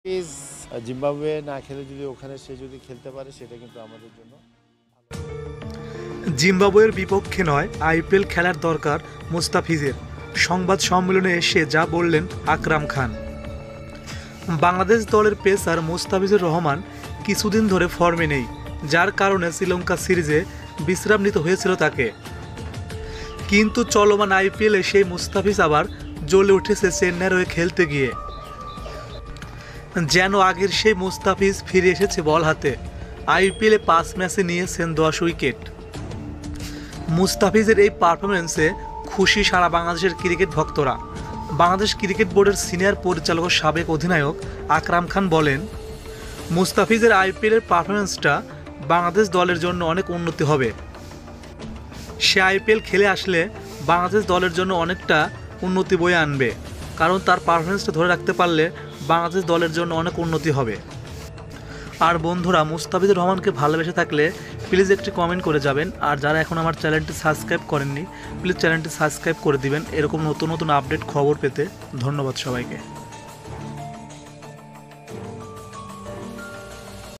Is Zimbabwe না খেলে যদি ওখানে সে যদি খেলতে পারে সেটা কিন্তু আমাদের জন্য জিম্বাবুয়ের বিপক্ষে নয়, আইপিএল খেলার দরকার মুস্তাফিজের। সংবাদ সম্মেলনে এসে যা বললেন আকরাম খান। বাংলাদেশ দলের পেসার মুস্তাফিজুর রহমান কিছুদিন ধরে ফর্মে নেই, যার কারণে শ্রীলঙ্কা সিরিজে বিশ্রাম নিতে হয়েছিল তাকে। কিন্তু চলমান আইপিএলে সেই মুস্তাফিজ আবার জ্বলে উঠেছে চেন্নাইয়ের হয়ে খেলতে গিয়ে। যেন আগের সেই মুস্তাফিজ ফিরে এসেছে বল হাতে। আইপিএলে 5 ম্যাচে নিয়েছেন 10 উইকেট। মুস্তাফিজের এই পারফরমেন্সে খুশি সারা বাংলাদেশের ক্রিকেট ভক্তরা। বাংলাদেশ ক্রিকেট বোর্ডের সিনিয়র পরিচালক ও সাবেক অধিনায়ক আকরাম খান বলেন, মুস্তাফিজের আইপিএলের পারফরমেন্সটা বাংলাদেশ দলের জন্য অনেক উন্নতি হবে। সে আইপিএল খেলে আসলে বাংলাদেশ দলের জন্য অনেকটা উন্নতি বয়ে আনবে, কারণ তার পারফরমেন্সটা ধরে রাখতে পারলে বাংলাদেশ দলের জন্য অনেক উন্নতি হবে। আর বন্ধুরা, মুস্তাফিজুর রহমানকে ভালোবেসে থাকলে প্লিজ একটি কমেন্ট করে যাবেন। আর যারা এখন আমার চ্যানেলটি সাবস্ক্রাইব করেননি, প্লিজ চ্যানেলটি সাবস্ক্রাইব করে দিবেন এরকম নতুন নতুন আপডেট খবর পেতে। ধন্যবাদ সবাইকে।